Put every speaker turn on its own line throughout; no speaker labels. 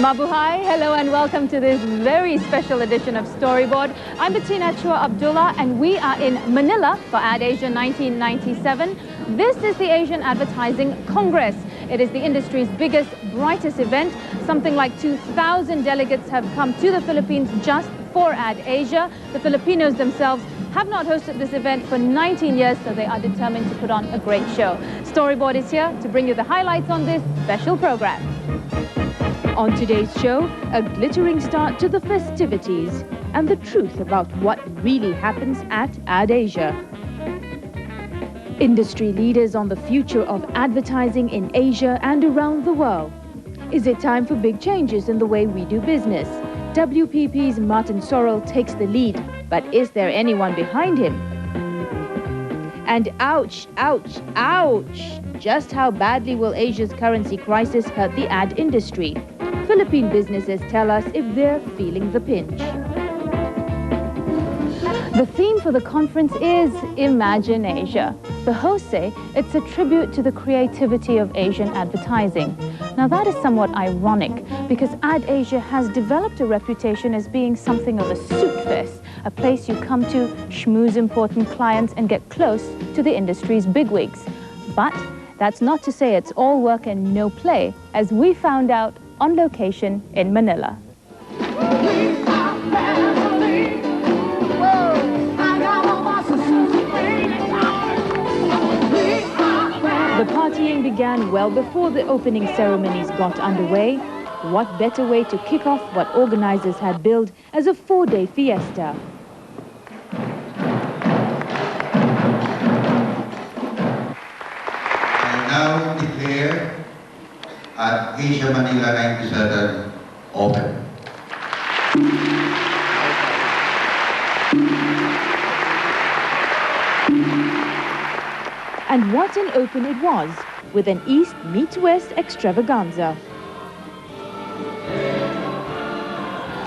Mabuhay, hello and welcome to this very special edition of Storyboard. I'm Bettina Chua Abdullah and we are in Manila for Ad Asia 1997. This is the Asian Advertising Congress. It is the industry's biggest, brightest event. Something like 2,000 delegates have come to the Philippines just for Ad Asia. The Filipinos themselves have not hosted this event for 19 years, so they are determined to put on a great show. Storyboard is here to bring you the highlights on this special program. On today's show, a glittering start to the festivities and the truth about what really happens at Ad Asia. Industry leaders on the future of advertising in Asia and around the world. Is it time for big changes in the way we do business? WPP's Martin Sorrell takes the lead, but is there anyone behind him? And ouch, ouch, ouch! Just how badly will Asia's currency crisis hurt the ad industry? Philippine businesses tell us if they're feeling the pinch. The theme for the conference is Imagine Asia. The hosts say it's a tribute to the creativity of Asian advertising. Now that is somewhat ironic because Ad Asia has developed a reputation as being something of a suit fest, a place you come to schmooze important clients and get close to the industry's bigwigs. But that's not to say it's all work and no play, as we found out on location in Manila. The partying began well before the opening ceremonies got underway. What better way to kick off what organizers had billed as a 4-day fiesta?
I now declare at Asia Manila 97 open.
And what an open it was, with an East meets West extravaganza.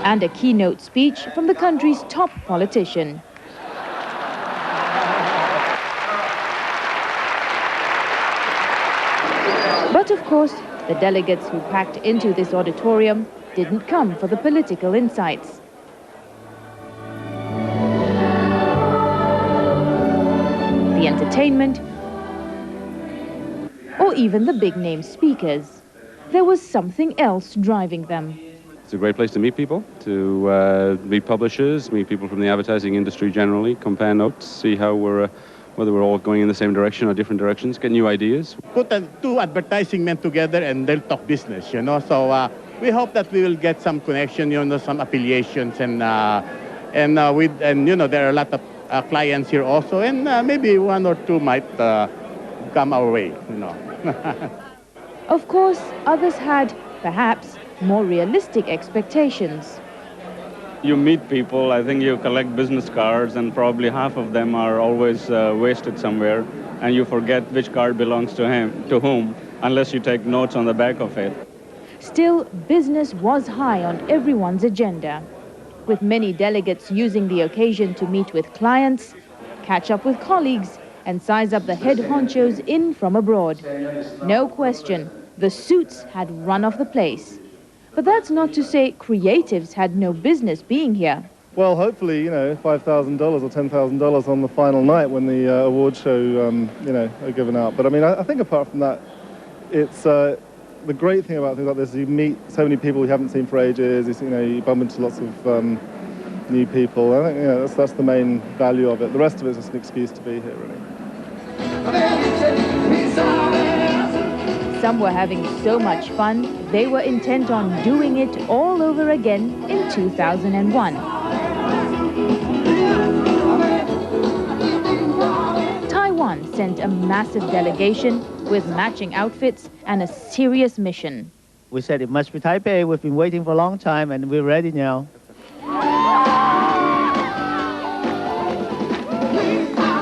And a keynote speech from the country's top politician. But of course, the delegates who packed into this auditorium didn't come for the political insights. The entertainment, or even the big-name speakers. There was something else driving them.
It's a great place to meet people, to meet publishers, meet people from the advertising industry generally, compare notes, see how whether we're all going in the same direction or different directions, get new ideas.
Put two advertising men together and they'll talk business, you know. So we hope that we will get some connection, you know, some affiliations, and you know, there are a lot of clients here also, and maybe one or two might come our way, you know.
Of course, others had, perhaps, more realistic expectations.
You meet people, I think you collect business cards, and probably half of them are always wasted somewhere, and you forget which card belongs to whom, unless you take notes on the back of it.
Still, business was high on everyone's agenda, with many delegates using the occasion to meet with clients, catch up with colleagues, and size up the head honchos in from abroad. No question, the suits had run off the place. But that's not to say creatives had no business being here.
Well, hopefully, you know, $5,000 or $10,000 on the final night when the award show, you know, are given out. But I mean, I think apart from that, it's the great thing about things like this is you meet so many people you haven't seen for ages. You know, you bump into lots of new people. I think, you know, that's the main value of it. The rest of it is just an excuse to be here, really.
Some were having so much fun, they were intent on doing it all over again in 2001. Taiwan sent a massive delegation with matching outfits and a serious mission.
We said it must be Taipei. We've been waiting for a long time and we're ready now.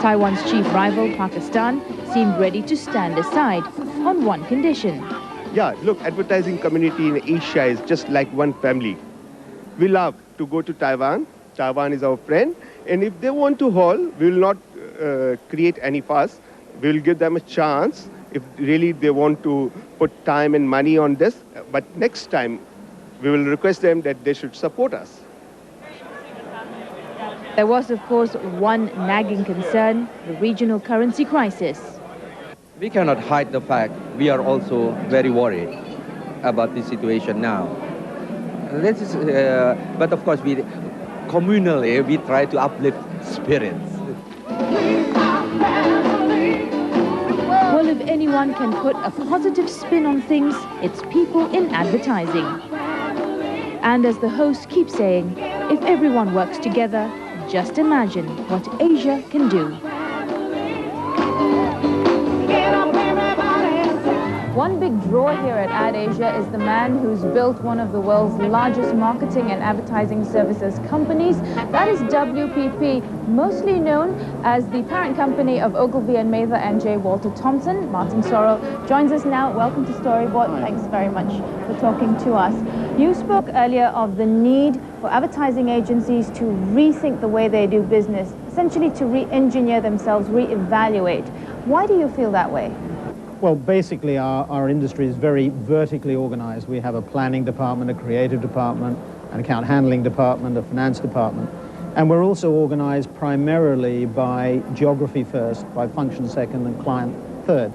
Taiwan's chief rival, Pakistan, seemed ready to stand aside on one condition.
Yeah, look, advertising community in Asia is just like one family. We love to go to Taiwan. Taiwan is our friend. And if they want to haul, we will not create any fuss. We will give them a chance if really they want to put time and money on this. But next time, we will request them that they should support us.
There was, of course, one nagging concern, the regional currency crisis.
We cannot hide the fact we are also very worried about this situation now. This is, but of course, communally we try to uplift spirits.
Well, if anyone can put a positive spin on things, it's people in advertising. And as the host keeps saying, if everyone works together, just imagine what Asia can do. One big draw here at AdAsia is the man who's built one of the world's largest marketing and advertising services companies. That is WPP, mostly known as the parent company of Ogilvy and Mather and J. Walter Thompson. Martin Sorrell joins us now. Welcome to Storyboard. Thanks very much for talking to us. You spoke earlier of the need for advertising agencies to rethink the way they do business, essentially to re-engineer themselves, re-evaluate. Why do you feel that way?
Well, basically, our industry is very vertically organized. We have a planning department, a creative department, an account handling department, a finance department. And we're also organized primarily by geography first, by function second, and client third.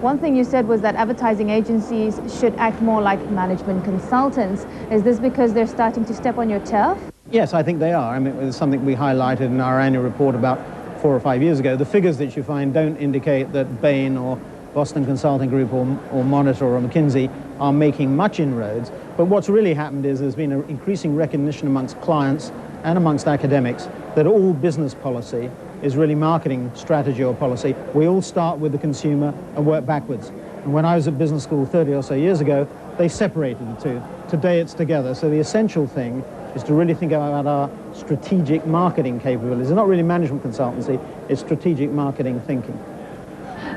One thing you said was that advertising agencies should act more like management consultants. Is this because they're starting to step on your turf?
Yes, I think they are. I mean, it's something we highlighted in our annual report about 4 or 5 years ago. The figures that you find don't indicate that Bain or Boston Consulting Group or Monitor or McKinsey are making much inroads. But what's really happened is there's been an increasing recognition amongst clients and amongst academics that all business policy is really marketing strategy or policy. We all start with the consumer and work backwards. And when I was at business school 30 or so years ago, they separated the two. Today it's together. So the essential thing is to really think about our strategic marketing capabilities. It's not really management consultancy, it's strategic marketing thinking.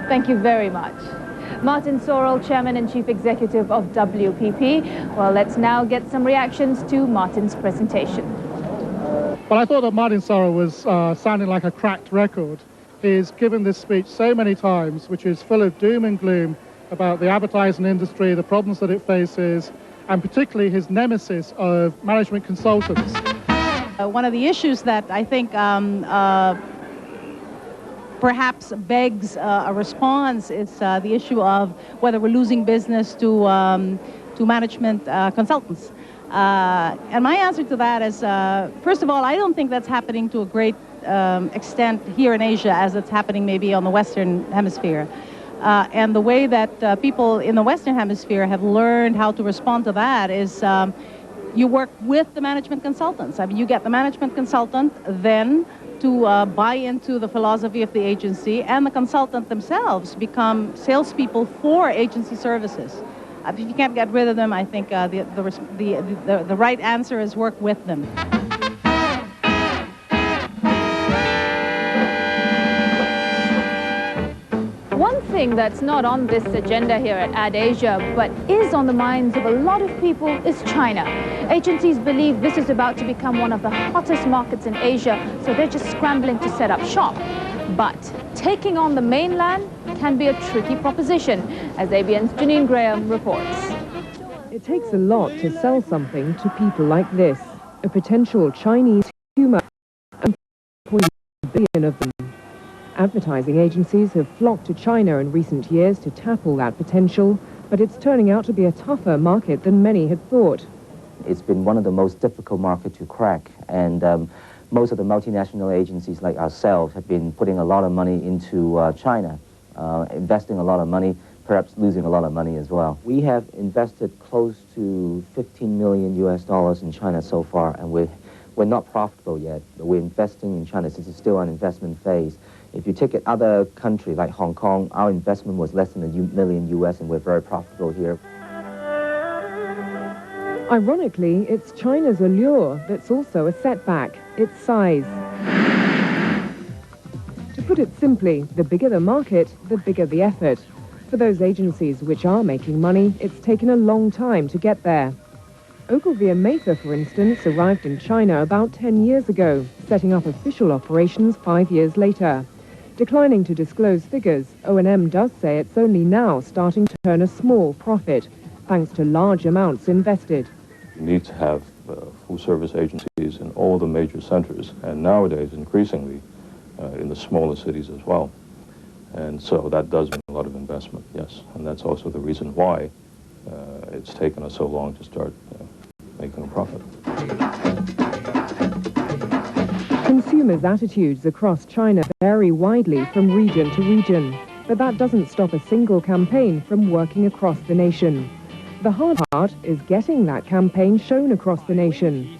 Thank you very much. Martin Sorrell, Chairman and Chief Executive of WPP. Well, let's now get some reactions to Martin's presentation.
Well, I thought that Martin Sorrell was sounding like a cracked record. He's given this speech so many times, which is full of doom and gloom about the advertising industry, the problems that it faces, and particularly his nemesis of management consultants.
One of the issues that I think perhaps begs a response is the issue of whether we're losing business to management consultants. And my answer to that is, first of all, I don't think that's happening to a great extent here in Asia as it's happening maybe on the Western Hemisphere. And the way that people in the Western Hemisphere have learned how to respond to that is you work with the management consultants. I mean, you get the management consultant then to buy into the philosophy of the agency, and the consultant themselves become salespeople for agency services. If you can't get rid of them, I think the right answer is work with them.
One thing that's not on this agenda here at AdAsia, but is on the minds of a lot of people, is China. Agencies believe this is about to become one of the hottest markets in Asia, so they're just scrambling to set up shop. But taking on the mainland can be a tricky proposition, as ABN's Janine Graham reports.
It takes a lot to sell something to people like this, a potential Chinese humor, and 1 billion of them. Advertising agencies have flocked to China in recent years to tap all that potential, but it's turning out to be a tougher market than many had thought.
It's been one of the most difficult markets to crack, and most of the multinational agencies like ourselves have been putting a lot of money into China, investing a lot of money, perhaps losing a lot of money as well. We have invested close to $15 million in China so far, and we're not profitable yet. We're investing in China since it's still an investment phase. If you take it other countries like Hong Kong, our investment was less than $1 million US, and we're very profitable here.
Ironically, it's China's allure that's also a setback, its size. To put it simply, the bigger the market, the bigger the effort. For those agencies which are making money, it's taken a long time to get there. Ogilvy and Mather, for instance, arrived in China about 10 years ago, setting up official operations 5 years later. Declining to disclose figures, O&M does say it's only now starting to turn a small profit, thanks to large amounts invested.
You need to have full service agencies in all the major centers, and nowadays increasingly in the smaller cities as well. And so that does mean a lot of investment, yes. And that's also the reason why it's taken us so long to start making a profit.
Consumers' attitudes across China vary widely from region to region, but that doesn't stop a single campaign from working across the nation. The hard part is getting that campaign shown across the nation.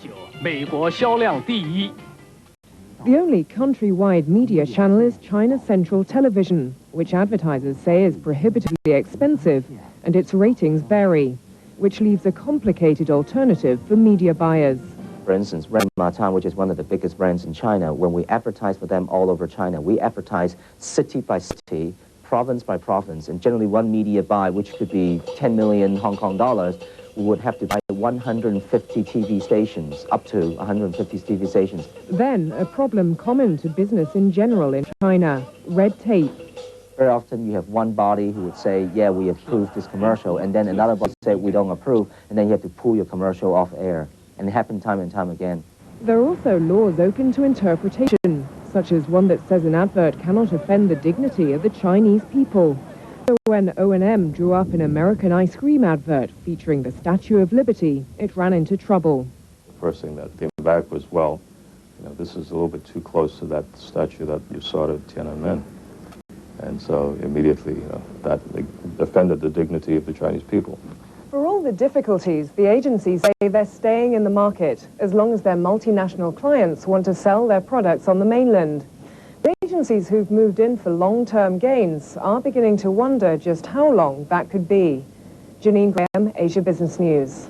The only countrywide media channel is China Central Television, which advertisers say is prohibitively expensive, and its ratings vary, which leaves a complicated alternative for media buyers.
For instance, Renmatan, which is one of the biggest brands in China, when we advertise for them all over China, we advertise city by city, province by province, and generally one media buy, which could be 10 million Hong Kong dollars, we would have to buy 150 TV stations, up to 150 TV stations.
Then, a problem common to business in general in China, red tape.
Very often you have one body who would say, yeah, we approve this commercial, and then another body say, we don't approve, and then you have to pull your commercial off air. And it happened time and time again.
There are also laws open to interpretation, such as one that says an advert cannot offend the dignity of the Chinese people. So when O&M drew up an American ice cream advert featuring the Statue of Liberty, it ran into trouble.
The first thing that came back was, well, this is a little bit too close to that statue that you saw at Tiananmen. And so immediately that offended the dignity of the Chinese people.
For all the difficulties, the agencies say they're staying in the market as long as their multinational clients want to sell their products on the mainland. The agencies who've moved in for long-term gains are beginning to wonder just how long that could be. Janine Graham, Asia Business News.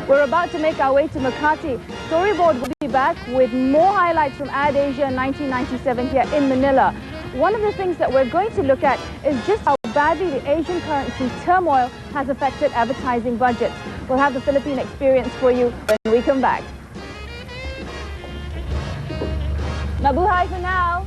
We're about to make our way to Makati. Storyboard will be back with more highlights from Ad Asia 1997 here in Manila. One of the things that we're going to look at is just how badly the Asian currency turmoil has affected advertising budgets. We'll have the Philippine experience for you when we come back. Mabuhay for now.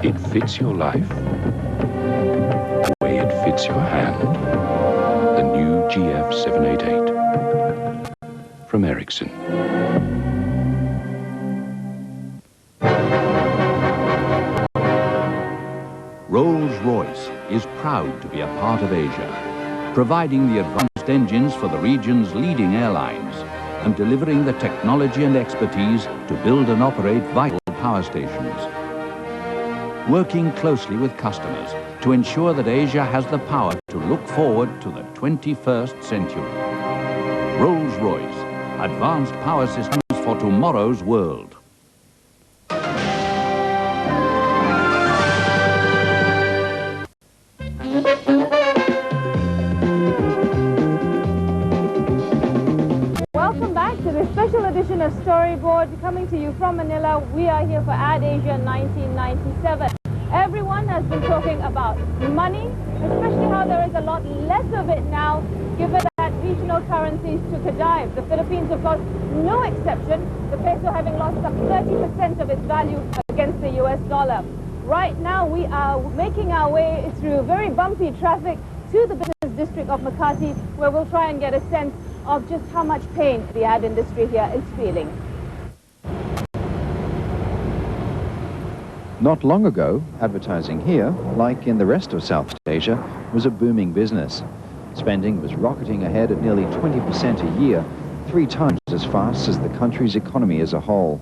It fits your life the way it fits your hand. The new GF 788 from Ericsson.
Rolls-Royce is proud to be a part of Asia, providing the advanced engines for the region's leading airlines and delivering the technology and expertise to build and operate vital power stations. Working closely with customers to ensure that Asia has the power to look forward to the 21st century. Rolls-Royce, advanced power systems for tomorrow's world.
Welcome back to this special edition of Storyboard, coming to you from Manila. We are here for Ad Asia 1997. Everyone has has been talking about money, especially how there is a lot less of it now, given that regional currencies took a dive. The Philippines, of course, no exception, the peso having lost some 30% of its value against the US dollar. Right now, we are making our way through very bumpy traffic to the business district of Makati, where we'll try and get a sense of just how much pain the ad industry here is feeling.
Not long ago, advertising here, like in the rest of South Asia, was a booming business. Spending was rocketing ahead at nearly 20% a year, 3 times as fast as the country's economy as a whole.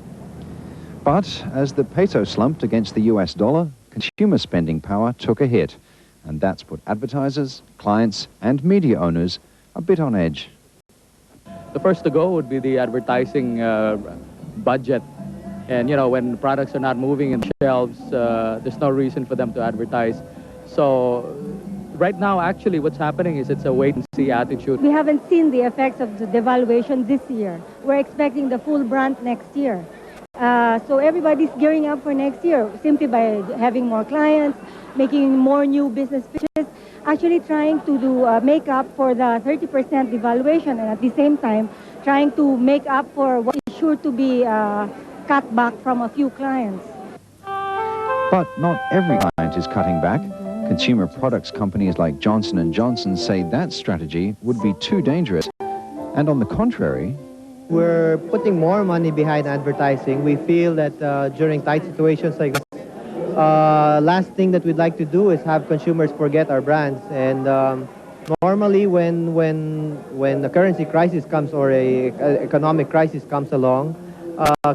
But as the peso slumped against the US dollar, consumer spending power took a hit, and that's put advertisers, clients, and media owners a bit on edge.
The first to go would be the advertising budget. And, you know, when products are not moving in the shelves, there's no reason for them to advertise. So right now, actually, what's happening is it's a wait-and-see attitude.
We haven't seen the effects of the devaluation this year. We're expecting the full brunt next year. So everybody's gearing up for next year simply by having more clients, making more new business pitches, actually trying to do make up for the 30% devaluation, and at the same time trying to make up for what is sure to be cut back from a few clients.
But not every client is cutting back. Consumer products companies like Johnson & Johnson say that strategy would be too dangerous. And on the contrary,
we're putting more money behind advertising. We feel that during tight situations like this, last thing that we'd like to do is have consumers forget our brands. And normally when a currency crisis comes or a economic crisis comes along,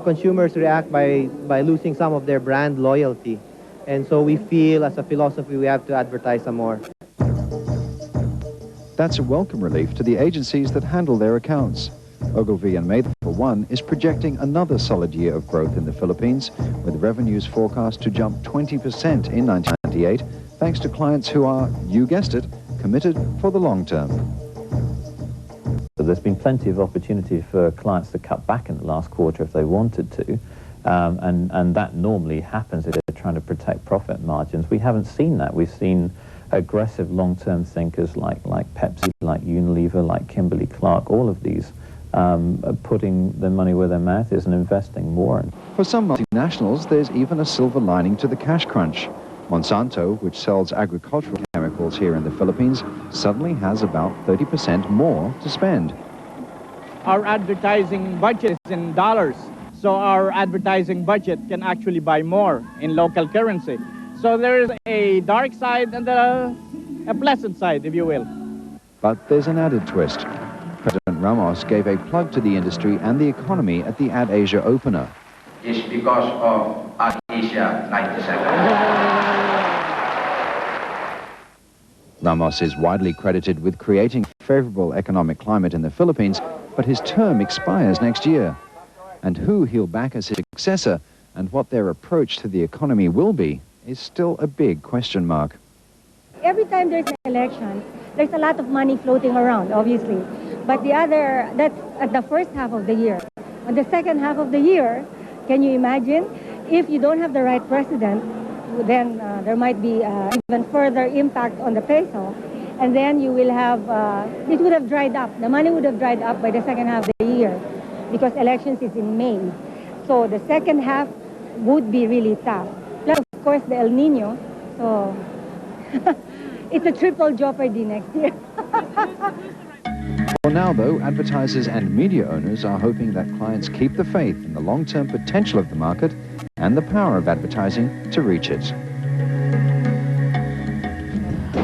consumers react by losing some of their brand loyalty. And so we feel, as a philosophy, we have to advertise some more.
that's a welcome relief to the agencies that handle their accounts. Ogilvy and Mather, for one, is projecting another solid year of growth in the Philippines, with revenues forecast to jump 20% in 1998, thanks to clients who are, you guessed it, committed for the long term.
There's been plenty of opportunity for clients to cut back in the last quarter if they wanted to, and that normally happens if they're trying to protect profit margins. We haven't seen that. We've seen aggressive long-term thinkers like Pepsi, like Unilever, like Kimberly-Clark, all of these putting their money where their mouth is and investing more.
For some multinationals, there's even a silver lining to the cash crunch. Monsanto, which sells agricultural chemicals here in the Philippines, suddenly has about 30% more to spend.
Our advertising budget is in dollars, so our advertising budget can actually buy more in local currency. So there is a dark side and a pleasant side, if you will.
But there's an added twist. President Ramos gave a plug to the industry and the economy at the Ad Asia opener.
It's because of Ad Asia 97.
Ramos is widely credited with creating a favorable economic climate in the Philippines, but his term expires next year. And who he'll back as his successor and what their approach to the economy will be is still a big question mark.
Every time there's an election, there's a lot of money floating around, obviously. But that's at the first half of the year. On the second half of the year, can you imagine? If you don't have the right president, then there might be even further impact on the peso. And then you will have, it would have dried up. The money would have dried up by the second half of the year because elections is in May. So the second half would be really tough. Plus, of course, the El Nino. So it's a triple jeopardy next year.
For now, though, advertisers and media owners are hoping that clients keep the faith in the long-term potential of the market and the power of advertising to reach it.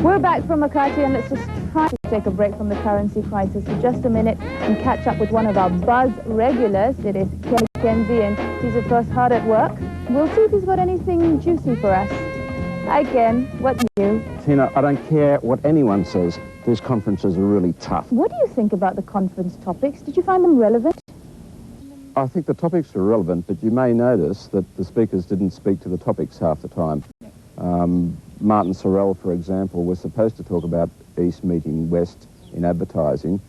We're back from Makati, and let's just try to take a break from the currency crisis for just a minute and catch up with one of our Buzz regulars. It is Ken Kenzie, and he's, of course, hard at work. We'll see if he's got anything juicy for us. Hi, Ken. What's new?
Tina, I don't care what anyone says. These conferences are really tough.
What do you think about the conference topics? Did you find them relevant?
I think the topics are relevant, but you may notice that the speakers didn't speak to the topics half the time. Martin Sorrell, for example, was supposed to talk about East meeting West in advertising,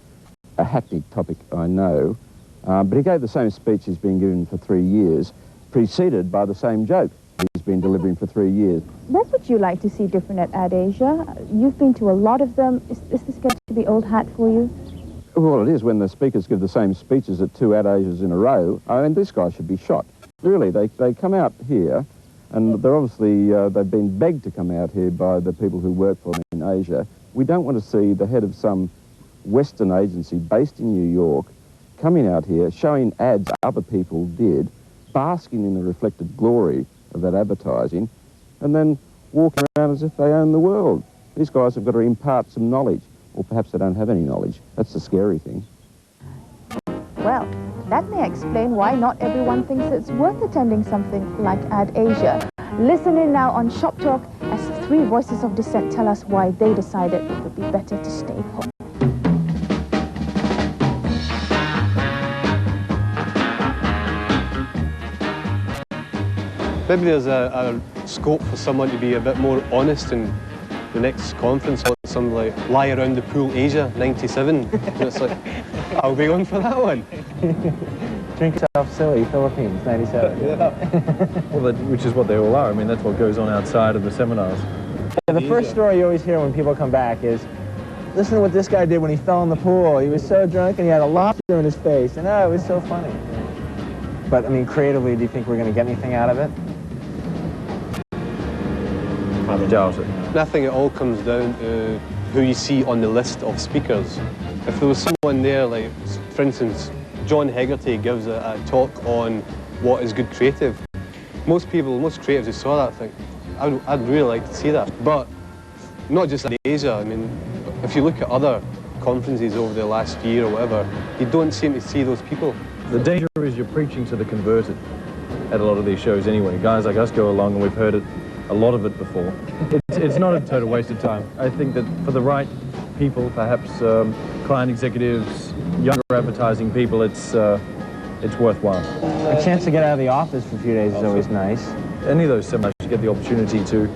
a hackneyed topic, I know, but he gave the same speech he's been given for 3 years, preceded by the same joke. He's been delivering for 3 years.
That's what you like to see different at Ad Asia. You've been to a lot of them. Is this going to be old hat for you?
Well, it is when the speakers give the same speeches at 2 Ad Asias in a row. I mean, this guy should be shot. Really, they come out here, and they're obviously, they've been begged to come out here by the people who work for them in Asia. We don't want to see the head of some Western agency based in New York coming out here, showing ads other people did, basking in the reflected glory of that advertising, and then walking around as if they own the world. These guys have got to impart some knowledge, or perhaps they don't have any knowledge. That's the scary thing.
Well, that may explain why not everyone thinks it's worth attending something like Ad Asia. Listen in now on Shop Talk as 3 voices of dissent tell us why they decided it would be better to stay home.
Maybe there's a scope for someone to be a bit more honest in the next conference, or something like Lie Around the Pool Asia 97. And it's like, I'll be on for that one.
Drink yourself silly, Philippines 97.
Yeah. Well, which is what they all are. I mean, that's what goes on outside of the seminars.
Yeah, the first story you always hear when people come back is, listen to what this guy did when he fell in the pool. He was so drunk and he had a lobster in his face, and oh, it was so funny. But, I mean, creatively, do you think we're going to get anything out of it?
I doubt it.
I think it all comes down to who you see on the list of speakers. If there was someone there, like, for instance, John Hegarty gives a talk on what is good creative. Most creatives who saw that think, I'd really like to see that. But not just in Asia. I mean, if you look at other conferences over the last year or whatever, you don't seem to see those people.
The danger is you're preaching to the converted at a lot of these shows anyway. Guys like us go along and we've heard it, a lot of it before. It's not a total waste of time. I think that for the right people, perhaps client executives, younger advertising people, it's worthwhile.
A chance to get out of the office for a few days is always nice.
Any of those seminars, you get the opportunity to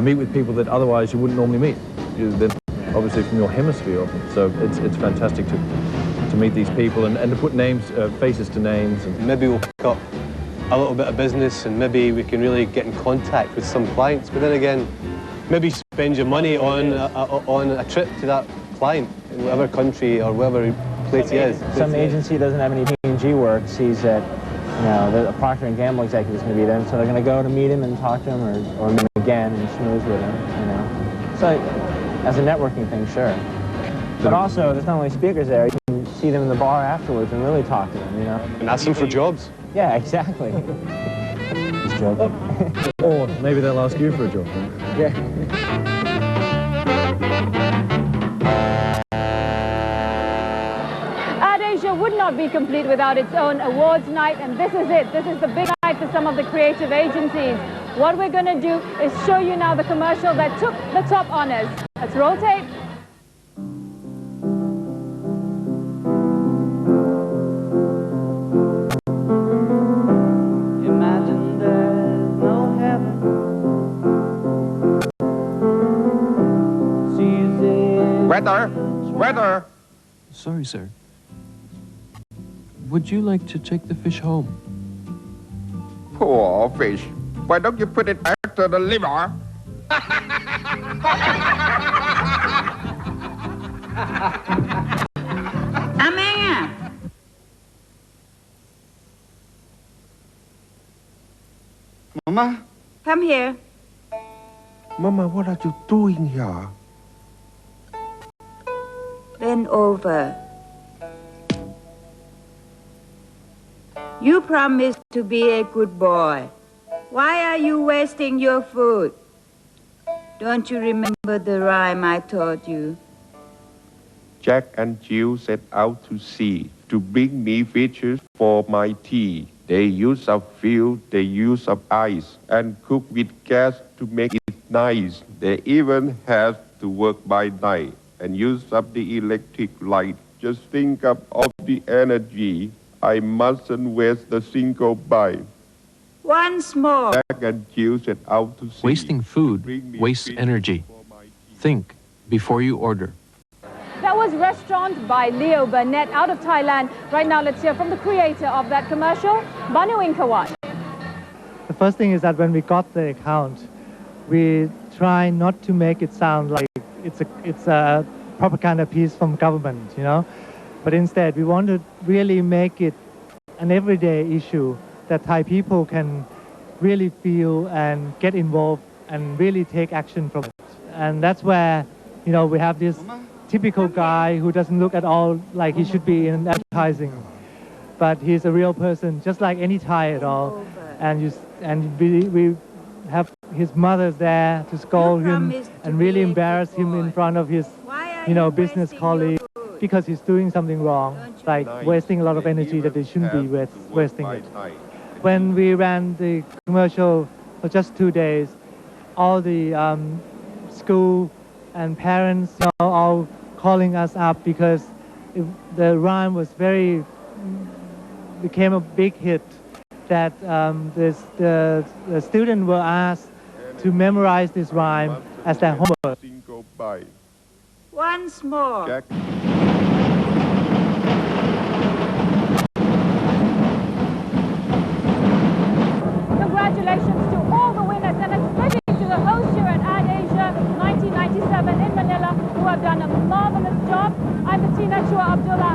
meet with people that otherwise you wouldn't normally meet. They're obviously from your hemisphere often, so it's fantastic to meet these people and to put names, faces to names. And
maybe we'll pick up a little bit of business and maybe we can really get in contact with some clients. But then again, maybe spend your money on a trip to that client in whatever country or whatever place he is.
Some agency doesn't have any P&G work, sees that, you know, the Procter & Gamble executive is going to be there, so they're going to go to meet him and talk to him or meet him again and schmooze with him, you know. So as a networking thing, sure. But also, there's not only speakers there, you can see them in the bar afterwards and really talk to them, you know.
And ask them for jobs.
Yeah, exactly. Just joking.
Or maybe they'll ask you for a job.
Yeah.
Ad Asia would not be complete without its own awards night, and this is it. This is the big night for some of the creative agencies. What we're going to do is show you now the commercial that took the top honors. Let's roll tape.
Imagine there's no heaven.
Weather!
Sorry, sir. Would you like to take the fish home?
Poor fish. Why don't you put it after the liver?
Amanda!
Mama?
Come here.
Mama, what are you doing here?
Bend over. You promised to be a good boy. Why are you wasting your food? Don't you remember the rhyme I taught you?
Jack and Jill set out to sea to bring me fishes for my tea. They use up fuel, they use up ice, and cook with gas to make it nice. They even have to work by night and use up the electric light. Just think of the energy. I mustn't waste a single bite.
Once more.
Jack and Jill set out to sea.
Wasting food wastes energy. Think before you order.
That was Restaurant by Leo Burnett out of Thailand. Right now, let's hear from the creator of that commercial, Banu Inkawat.
The first thing is that when we got the account, we try not to make it sound like it's a propaganda piece from government, you know, but instead we want to really make it an everyday issue that Thai people can really feel and get involved and really take action from it. And that's where, you know, we have this typical guy who doesn't look at all like he should be in advertising, but he's a real person, just like any Thai at all. And we have his mother there to scold him and really embarrass him in front of his, you know, business colleagues because he's doing something wrong, like wasting a lot of energy that they shouldn't be wasting it. When we ran the commercial for just 2 days, all the school and parents, you know, all calling us up because the rhyme was became a big hit, that the students were asked to memorize this rhyme as their homework.
Once more.
Congratulations to all the winners, and especially to the hosts here at AdAsia 1997 in Manila, who have done a marvelous job. I'm Bettina Chua Abdullah.